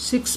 6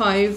5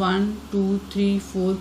1, 2, 3, 4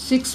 6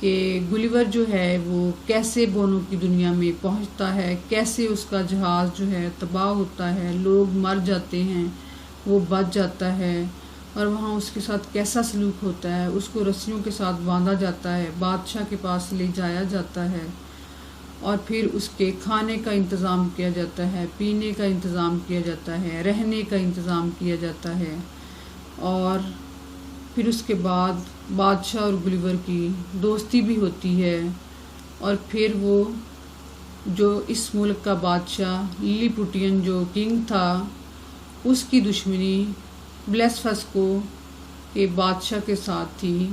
کہ گلیور جو ہے وہ کیسے بونو کی دنیا میں پہنچتا ہے، کیسے اس کا جہاز جو ہے تباہ ہوتا ہے، لوگ مر جاتے ہیں، وہ بچ جاتا ہے، اور وہاں اس کے ساتھ کیسا سلوک ہوتا ہے، اس کو رسیوں کے ساتھ باندھا جاتا ہے، بادشاہ کے پاس لے جایا جاتا ہے، اور پھر اس کے کھانے کا انتظام کیا جاتا ہے، پینے کا انتظام کیا جاتا ہے، رہنے کا انتظام کیا جاتا ہے، اور پھر اس کے بعد بادشاہ اور گلیور کی دوستی بھی ہوتی ہے، اور پھر وہ جو اس ملک کا بادشاہ لیلی پوٹین جو کنگ تھا، اس کی دشمنی بلیسفسکو کے بادشاہ کے ساتھ تھی،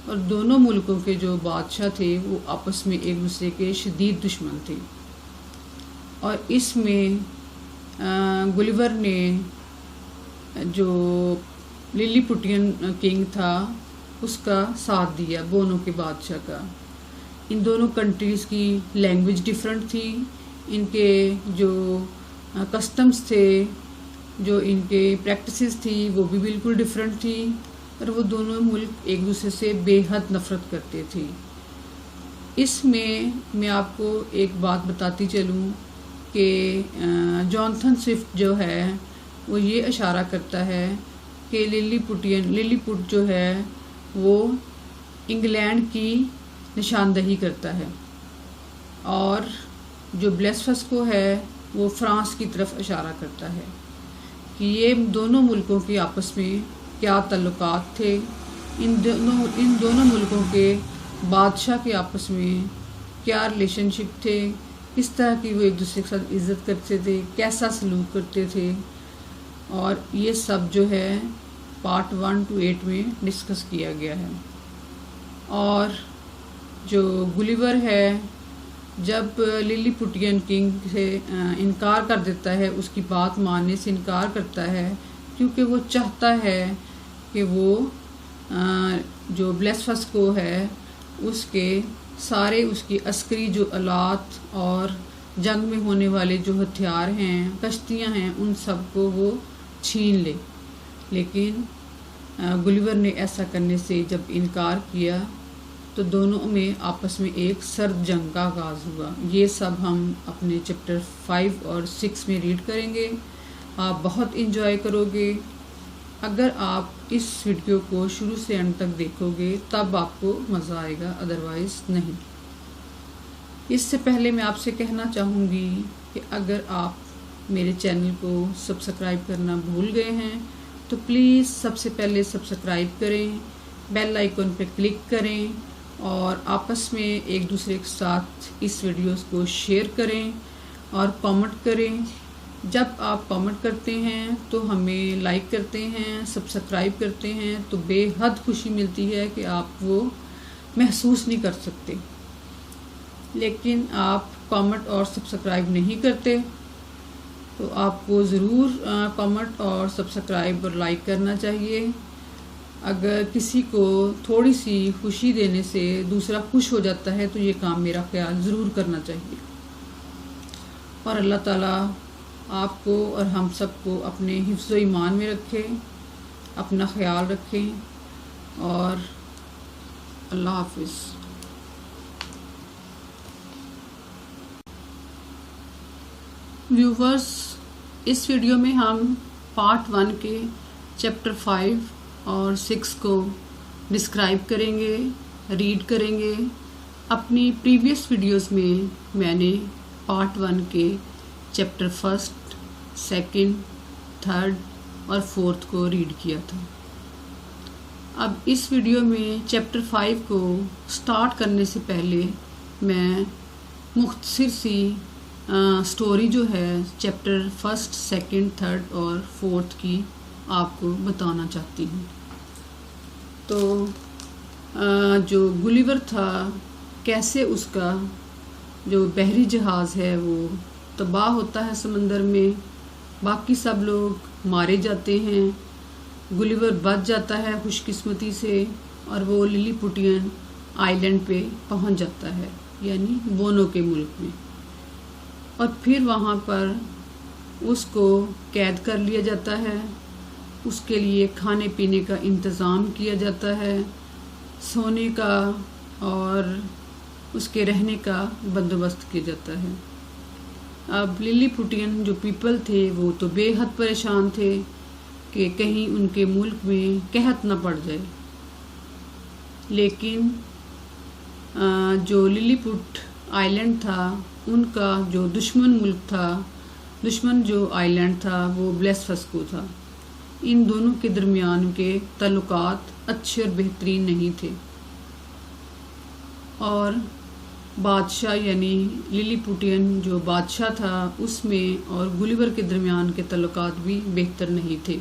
اور دونوں ملکوں کے جو بادشاہ تھے وہ آپس میں ایک دوسرے کے شدید دشمن تھے، اور اس میں گلیور نے جو لیلی پوٹین کنگ تھا اس کا ساتھ دیا، بونو کے بادشاہ کا۔ ان دونوں کنٹریز کی لینگویج ڈیفرنٹ تھی، ان کے جو کسٹمز تھے، جو ان کے پریکٹسز تھی وہ بھی بالکل ڈیفرنٹ تھی، اور وہ دونوں ملک ایک دوسرے سے بے حد نفرت کرتے تھے۔ اس میں آپ کو ایک بات بتاتی چلوں کہ جونتھن سوئفٹ جو ہے وہ یہ اشارہ کرتا ہے کہ لیلی پوٹ جو ہے وہ انگلینڈ کی نشاندہی کرتا ہے، اور جو بلیسفسکو ہے وہ فرانس کی طرف اشارہ کرتا ہے کہ یہ دونوں ملکوں کے آپس میں کیا تعلقات تھے، ان دونوں ملکوں کے بادشاہ کے آپس میں کیا ریلیشن شپ تھے، کس طرح کی وہ ایک دوسرے کے ساتھ عزت کرتے تھے، کیسا سلوک کرتے تھے، اور یہ سب جو ہے پارٹ 1 to 8 میں ڈسکس کیا گیا ہے۔ اور جو گلیور ہے جب لیلی پوٹین کنگ سے انکار کر دیتا ہے، اس کی بات ماننے سے انکار کرتا ہے، کیونکہ وہ چاہتا ہے کہ وہ جو بلیسفسکو ہے اس کے سارے اس کی عسکری جو آلات اور جنگ میں ہونے والے جو ہتھیار ہیں، کشتیاں ہیں، ان سب کو وہ چھین لے، لیکن گلیور نے ایسا کرنے سے جب انکار کیا تو دونوں میں آپس میں ایک سرد جنگ کا آغاز ہوا۔ یہ سب ہم اپنے چیپٹر 5 اور 6 میں ریڈ کریں گے، آپ بہت انجوائے کرو گے۔ اگر آپ اس ویڈیو کو شروع سے اینڈ تک دیکھو گے تب آپ کو مزہ آئے گا، ادروائز نہیں۔ اس سے پہلے میں آپ سے کہنا چاہوں گی کہ اگر آپ میرے چینل کو سبسکرائب کرنا بھول گئے ہیں تو پلیز سب سے پہلے سبسکرائب کریں، بیل آئیکن پہ کلک کریں، اور آپس میں ایک دوسرے کے ساتھ اس ویڈیوز کو شیئر کریں اور کامنٹ کریں۔ جب آپ کامنٹ کرتے ہیں تو ہمیں لائک کرتے ہیں، سبسکرائب کرتے ہیں تو بے حد خوشی ملتی ہے کہ آپ وہ محسوس نہیں کر سکتے، لیکن آپ کامنٹ اور سبسکرائب نہیں کرتے تو آپ کو ضرور کامنٹ اور سبسکرائب اور لائک کرنا چاہیے۔ اگر کسی کو تھوڑی سی خوشی دینے سے دوسرا خوش ہو جاتا ہے تو یہ کام میرا خیال ضرور کرنا چاہیے، اور اللہ تعالیٰ آپ کو اور ہم سب کو اپنے حفظ و ایمان میں رکھے، اپنا خیال رکھیں، اور اللہ حافظ۔ ویورز، اس ویڈیو میں ہم پارٹ 1 کے چیپٹر 5 اور 6 کو ڈسکرائب کریں گے، ریڈ کریں گے۔ اپنی پریویس ویڈیوز میں میں نے پارٹ 1 کے چیپٹر 1، 2، 3 اور 4 کو ریڈ کیا تھا۔ اب اس ویڈیو میں چیپٹر 5 کو سٹارٹ کرنے سے پہلے میں مختصر سی سٹوری جو ہے چیپٹر 1، 2، 3 اور 4 کی آپ کو بتانا چاہتی ہوں۔ تو جو گلیور تھا، کیسے اس کا جو بحری جہاز ہے وہ تباہ ہوتا ہے سمندر میں، باقی سب لوگ مارے جاتے ہیں، گلیور بچ جاتا ہے خوش قسمتی سے، اور وہ لیلی پوٹین آئی لینڈ پہ پہنچ جاتا ہے، یعنی بونو کے ملک میں، اور پھر وہاں پر اس کو قید کر لیا جاتا ہے، اس کے لیے کھانے پینے کا انتظام کیا جاتا ہے، سونے کا اور اس کے رہنے کا بندوبست کیا جاتا ہے۔ اب للی پوٹین جو پیپل تھے وہ تو بے حد پریشان تھے کہ کہیں ان کے ملک میں قحط نہ پڑ جائے، لیکن جو للی پوٹ آئی لینڈ تھا ان کا جو دشمن ملک تھا، دشمن جو آئی لینڈ تھا وہ بلیس فسکو تھا۔ ان دونوں کے درمیان کے تعلقات اچھے اور بہترین نہیں تھے، اور بادشاہ یعنی للی پوٹین جو بادشاہ تھا اس میں اور گلیور کے درمیان کے تعلقات بھی بہتر نہیں تھے،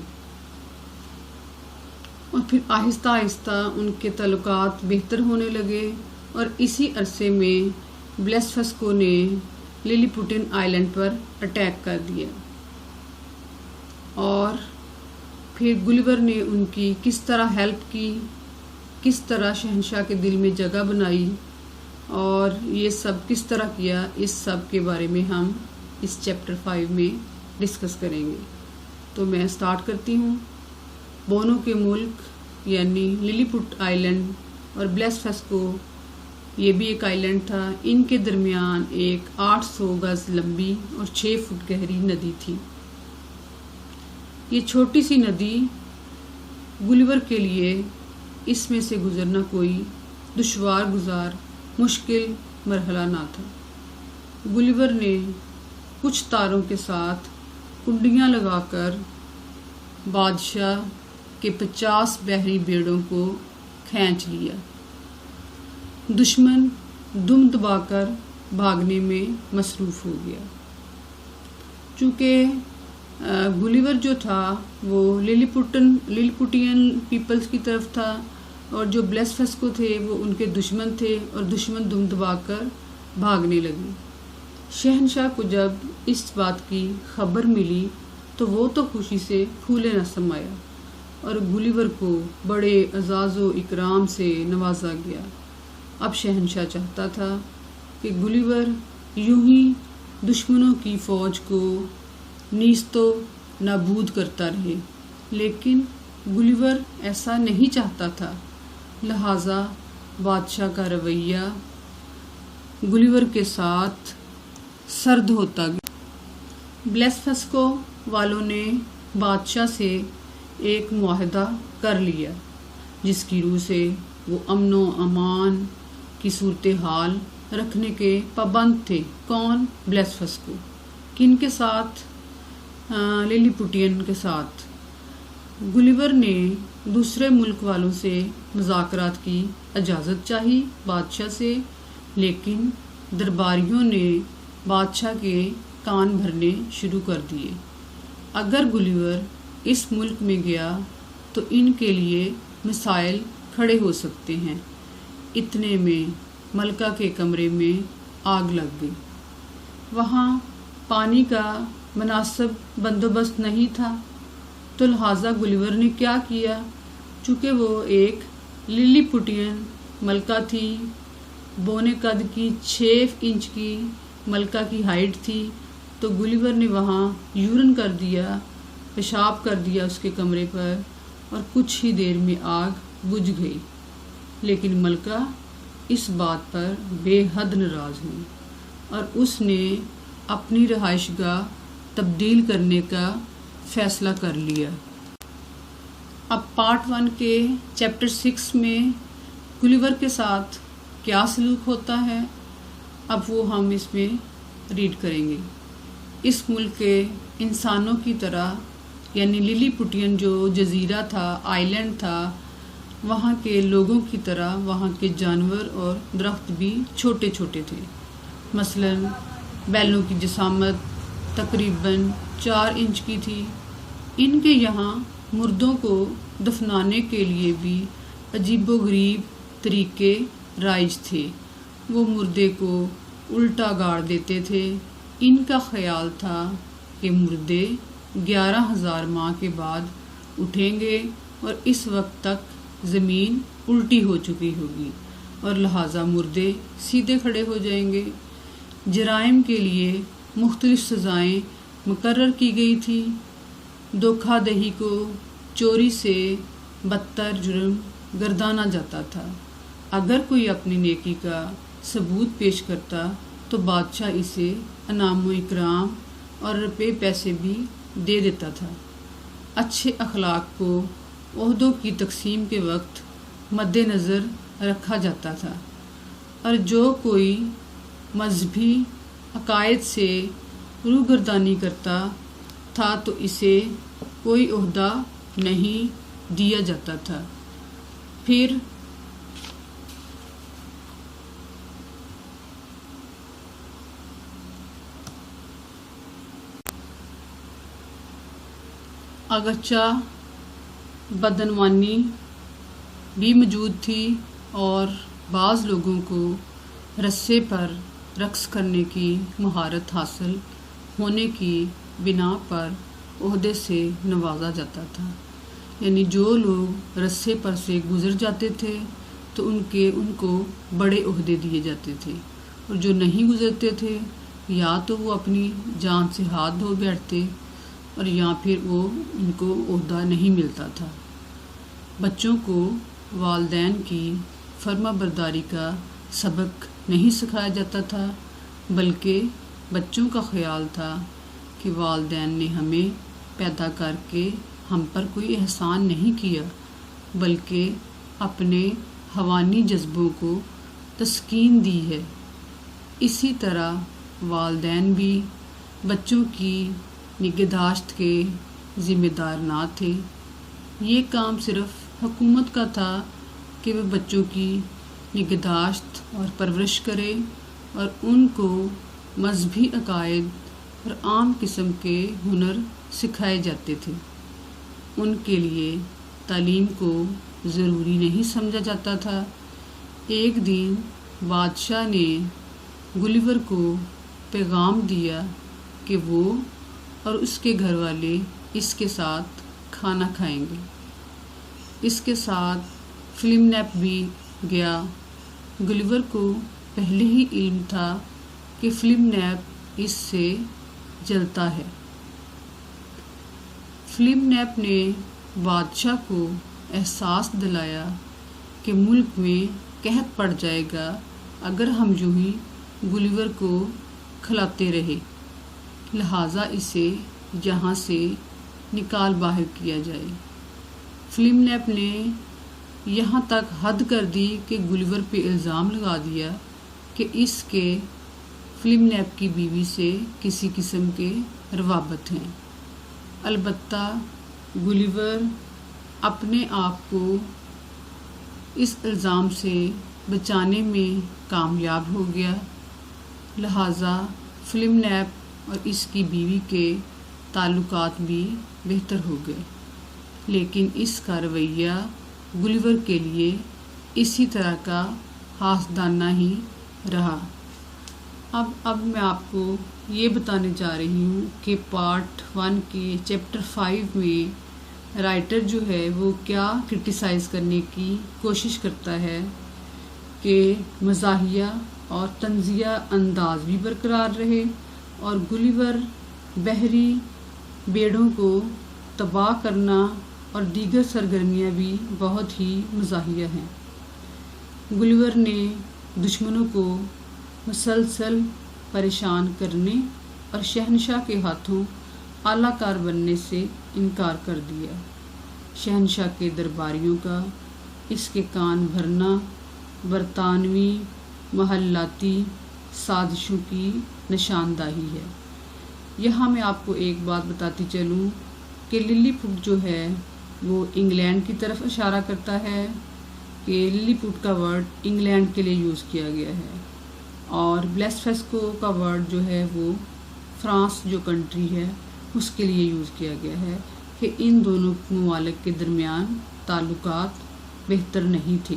اور پھر آہستہ آہستہ ان کے تعلقات بہتر ہونے لگے، اور اسی عرصے میں بلیس فسکو نے للی پوٹین آئی لینڈ پر اٹیک کر دیا، اور پھر گلیور نے ان کی کس طرح ہیلپ کی، کس طرح شہنشاہ کے دل میں جگہ بنائی، اور یہ سب کس طرح کیا، اس سب کے بارے میں ہم اس چیپٹر 5 میں ڈسکس کریں گے۔ تو میں سٹارٹ کرتی ہوں۔ بونوں کے ملک یعنی للی پوٹ آئی لینڈ اور بلیس فسکو، یہ بھی ایک آئی لینڈ تھا، ان کے درمیان ایک 800 گز لمبی اور 6 فٹ گہری ندی تھی۔ یہ چھوٹی سی ندی گلیور کے لیے اس میں سے گزرنا کوئی دشوار گزار مشکل مرحلہ نہ تھا۔ گلیور نے کچھ تاروں کے ساتھ کنڈیاں لگا کر بادشاہ کے 50 بحری بیڑوں کو کھینچ لیا۔ دشمن دم دبا کر بھاگنے میں مصروف ہو گیا۔ چونکہ گلیور جو تھا وہ للی پوٹین پیپلز کی طرف تھا، اور جو بلیس فسکو تھے وہ ان کے دشمن تھے، اور دشمن دم دبا کر بھاگنے لگے۔ شہنشاہ کو جب اس بات کی خبر ملی تو وہ تو خوشی سے پھولے نہ سمایا، اور گلیور کو بڑے اعزاز و اکرام سے نوازا گیا۔ اب شہنشاہ چاہتا تھا کہ گلیور یوں ہی دشمنوں کی فوج کو نیست و نابود کرتا رہے، لیکن گلیور ایسا نہیں چاہتا تھا، لہٰذا بادشاہ کا رویہ گلیور کے ساتھ سرد ہوتا گیا۔ بلیس فسکو والوں نے بادشاہ سے ایک معاہدہ کر لیا جس کی روح سے وہ امن و امان کی صورتحال رکھنے کے پابند تھے۔ کون؟ بلیس فسکو۔ کن کے ساتھ؟ للی پوٹین کے ساتھ۔ گلیور نے دوسرے ملک والوں سے مذاکرات کی اجازت چاہی بادشاہ سے، لیکن درباریوں نے بادشاہ کے کان بھرنے شروع کر دیے۔ اگر گلیور اس ملک میں گیا تو ان کے لیے مسائل کھڑے ہو سکتے ہیں۔ اتنے میں ملکہ کے کمرے میں آگ لگ گئی۔ وہاں پانی کا مناسب بندوبست نہیں تھا، تو لہٰذا گلیور نے کیا کیا، چونکہ وہ ایک للی پوٹین ملکہ تھی، بونے قد کی 6 انچ کی ملکہ کی ہائٹ تھی، تو گلیور نے وہاں یورن کر دیا، پیشاب کر دیا اس کے کمرے پر، اور کچھ ہی دیر میں آگ بجھ گئی۔ لیکن ملکہ اس بات پر بے حد ناراض ہوئی، اور اس نے اپنی رہائش گاہ تبدیل کرنے کا فیصلہ کر لیا۔ اب پارٹ 1 کے چیپٹر 6 میں گلیور کے ساتھ کیا سلوک ہوتا ہے، اب وہ ہم اس میں ریڈ کریں گے۔ اس ملک کے انسانوں کی طرح یعنی للی پوٹین جو جزیرہ تھا، آئی لینڈ تھا، وہاں کے لوگوں کی طرح وہاں کے جانور اور درخت بھی چھوٹے چھوٹے تھے۔ مثلاً بیلوں کی جسامت تقریباً 4 انچ کی تھی۔ ان کے یہاں مردوں کو دفنانے کے لیے بھی عجیب و غریب طریقے رائج تھے۔ وہ مردے کو الٹا گاڑ دیتے تھے۔ ان کا خیال تھا کہ مردے 11,000 ماہ کے بعد اٹھیں گے، اور اس وقت تک زمین الٹی ہو چکی ہوگی، اور لہٰذا مردے سیدھے کھڑے ہو جائیں گے۔ جرائم کے لیے مختلف سزائیں مقرر کی گئی تھی۔ دھوکہ دہی کو چوری سے بدتر جرم گردانا جاتا تھا۔ اگر کوئی اپنی نیکی کا ثبوت پیش کرتا تو بادشاہ اسے انعام و اکرام اور روپے پیسے بھی دے دیتا تھا۔ اچھے اخلاق کو عہدوں کی تقسیم کے وقت مد نظر رکھا جاتا تھا، اور جو کوئی مذہبی عقائد سے روگردانی کرتا تھا تو اسے کوئی عہدہ نہیں دیا جاتا تھا۔ پھر اگرچہ بدعنوانی بھی موجود تھی اور بعض لوگوں کو رسے پر رقص کرنے کی مہارت حاصل ہونے کی بنا پر عہدے سے نوازا جاتا تھا، یعنی جو لوگ رسے پر سے گزر جاتے تھے تو ان کو بڑے عہدے دیے جاتے تھے، اور جو نہیں گزرتے تھے یا تو وہ اپنی جان سے ہاتھ دھو بیٹھتے اور یا پھر ان کو عہدہ نہیں ملتا تھا۔ بچوں کو والدین کی فرما برداری کا سبق نہیں سکھایا جاتا تھا، بلکہ بچوں کا خیال تھا کہ والدین نے ہمیں پیدا کر کے ہم پر کوئی احسان نہیں کیا، بلکہ اپنے حیوانی جذبوں کو تسکین دی ہے۔ اسی طرح والدین بھی بچوں کی نگہداشت کے ذمہ دار نہ تھے۔ یہ کام صرف حکومت کا تھا کہ وہ بچوں کی نگہداشت اور پرورش کرے اور ان کو مذہبی عقائد اور عام قسم کے ہنر سکھائے جاتے تھے۔ ان کے لیے تعلیم کو ضروری نہیں سمجھا جاتا تھا۔ ایک دن بادشاہ نے گلیور کو پیغام دیا کہ وہ اور اس کے گھر والے اس کے ساتھ کھانا کھائیں گے۔ اس کے ساتھ فلمنیپ بھی گیا۔ گلیور کو پہلے ہی علم تھا کہ فلمنیپ اس سے جلتا ہے۔ فلمنیپ نے بادشاہ کو احساس دلایا کہ ملک میں قحط پڑ جائے گا اگر ہم یوں ہی گلیور کو کھلاتے رہے، لہٰذا اسے یہاں سے نکال باہر کیا جائے۔ فلمنیپ نے یہاں تک حد کر دی کہ گلیور پہ الزام لگا دیا کہ اس کے فلمنیپ کی بیوی سے کسی قسم کے روابط ہیں۔ البتہ گلیور اپنے آپ کو اس الزام سے بچانے میں کامیاب ہو گیا، لہٰذا فلمنیپ اور اس کی بیوی کے تعلقات بھی بہتر ہو گئے، لیکن اس کا رویہ گلیور کے لیے اسی طرح کا حاسدانہ ہی رہا۔ اب میں آپ کو یہ بتانے جا رہی ہوں کہ پارٹ 1 کے چیپٹر 5 میں رائٹر جو ہے وہ کیا کرٹیسائز کرنے کی کوشش کرتا ہے کہ مزاحیہ اور طنزیہ انداز بھی برقرار رہے اور گلیور بحری بیڑوں کو تباہ کرنا اور دیگر سرگرمیاں بھی بہت ہی مزاحیہ ہیں۔ گلیور نے دشمنوں کو مسلسل پریشان کرنے اور شہنشاہ کے ہاتھوں اعلیٰ کار بننے سے انکار کر دیا۔ شہنشاہ کے درباریوں کا اس کے کان بھرنا برطانوی محلاتی سازشوں کی نشاندہی ہے۔ یہاں میں آپ کو ایک بات بتاتی چلوں کہ للی پٹ جو ہے وہ انگلینڈ کی طرف اشارہ کرتا ہے، کہ للی پٹ کا ورڈ انگلینڈ کے لیے یوز کیا گیا ہے، اور بلیس فیسکو کا ورڈ جو ہے وہ فرانس جو کنٹری ہے اس کے لیے یوز کیا گیا ہے، کہ ان دونوں ممالک کے درمیان تعلقات بہتر نہیں تھے۔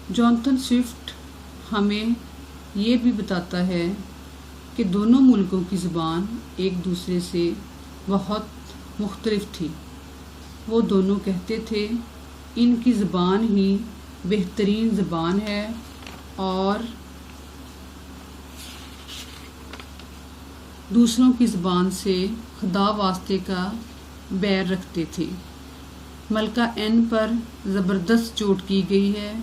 جوناتھن سوئفٹ ہمیں یہ بھی بتاتا ہے کہ دونوں ملکوں کی زبان ایک دوسرے سے بہت مختلف تھی۔ وہ دونوں کہتے تھے ان کی زبان ہی بہترین زبان ہے اور دوسروں کی زبان سے خدا واسطے کا بیر رکھتے تھے۔ ملکہ این پر زبردست چوٹ کی گئی ہے۔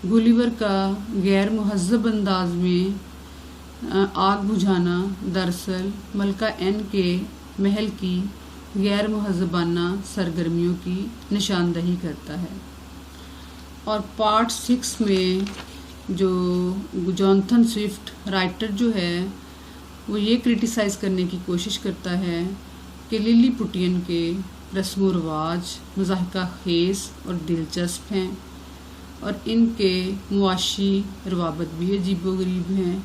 گلیور کا غیر مہذب انداز میں آگ بجھانا دراصل ملکہ این کے محل کی غیر مہذبانہ سرگرمیوں کی نشاندہی کرتا ہے۔ اور پارٹ 6 میں جو جونتھن سوئفٹ رائٹر جو ہے وہ یہ کرٹیسائز کرنے کی کوشش کرتا ہے کہ للی پٹین کے رسم و رواج مضحکہ خیز اور دلچسپ ہیں اور ان کے معاشی روابط بھی عجیب و غریب ہیں،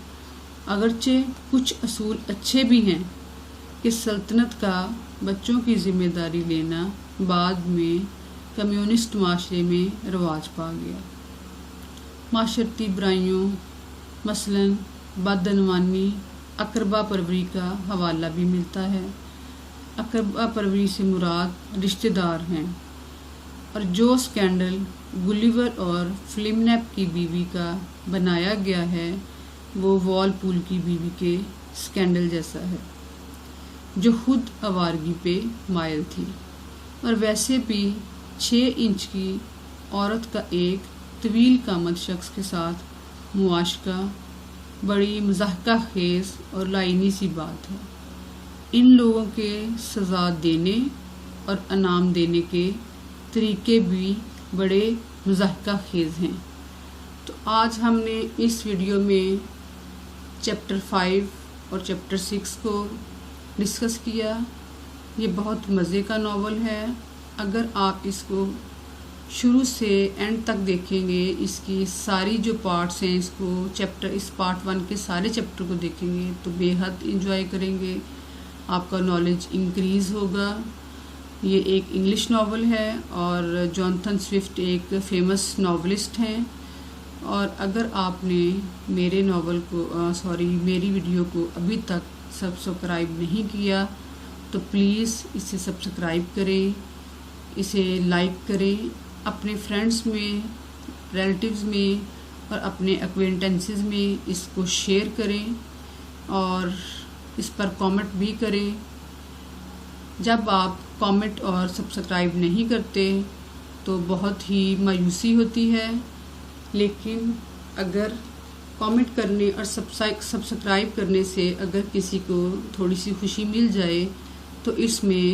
اگرچہ کچھ اصول اچھے بھی ہیں کہ سلطنت کا بچوں کی ذمہ داری لینا بعد میں کمیونسٹ معاشرے میں رواج پا گیا۔ معاشرتی برائیوں مثلاً بدعنوانی، اقربا پروری کا حوالہ بھی ملتا ہے۔ اقربا پروری سے مراد رشتہ دار ہیں، اور جو سکینڈل گلیور اور فلیمنیپ کی بیوی کا بنایا گیا ہے وہ وال پول کی بیوی کے سکینڈل جیسا ہے، جو خود آوارگی پہ مائل تھی اور ویسے بھی 6 انچ کی عورت کا ایک طویل قامت شخص کے ساتھ معاشقہ بڑی مضحکہ خیز اور لائنی سی بات ہے۔ ان لوگوں کے سزا دینے اور انعام دینے کے طریقے بھی بڑے مضحکہ خیز ہیں۔ تو آج ہم نے اس ویڈیو میں چیپٹر 5 اور چیپٹر 6 کو ڈسکس کیا۔ یہ بہت مزے کا ناول ہے۔ اگر آپ اس کو شروع سے اینڈ تک دیکھیں گے، اس کی ساری جو پارٹس ہیں اس پارٹ 1 کے سارے چیپٹر کو دیکھیں گے تو بے حد انجوائے کریں گے، آپ کا نالج انکریز ہوگا۔ یہ ایک انگلش ناول ہے اور جونتھن سوئفٹ ایک فیمس ناولسٹ ہیں، اور اگر آپ نے میری ویڈیو کو ابھی تک سبسکرائب نہیں کیا تو پلیز اسے سبسکرائب کریں، اسے لائک کریں، اپنے فرینڈز میں، ریلیٹیوز میں اور اپنے ایکوینٹنسز میں اس کو شیئر کریں اور اس پر کامنٹ بھی کریں۔ جب آپ کامنٹ اور سبسکرائب نہیں کرتے تو بہت ہی مایوسی ہوتی ہے، لیکن اگر کامنٹ کرنے اور سبسکرائب کرنے سے اگر کسی کو تھوڑی سی خوشی مل جائے تو اس میں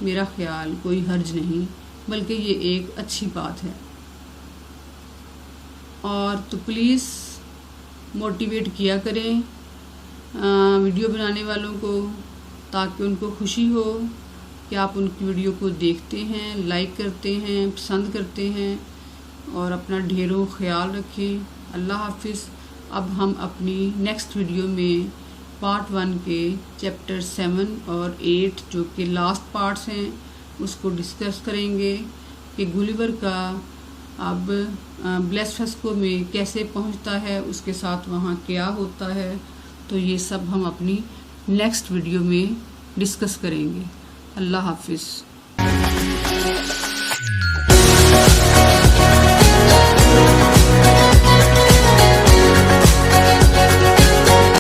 میرا خیال کوئی حرج نہیں، بلکہ یہ ایک اچھی بات ہے۔ اور تو پلیز موٹیویٹ کیا کریں ویڈیو بنانے والوں کو، تاکہ ان کو خوشی ہو کہ آپ ان کی ویڈیو کو دیکھتے ہیں، لائک کرتے ہیں، پسند کرتے ہیں، اور اپنا ڈھیروں خیال رکھیں۔ اللہ حافظ۔ اب ہم اپنی نیکسٹ ویڈیو میں پارٹ 1 کے چیپٹر 7 اور 8 جو کہ لاسٹ پارٹس ہیں اس کو ڈسکس کریں گے کہ گلیور کا اب بلیسفسکو میں کیسے پہنچتا ہے، اس کے ساتھ وہاں کیا ہوتا ہے۔ تو یہ سب ہم اپنی نیکسٹ ویڈیو میں ڈسکس کریں گے۔ اللہ حافظ۔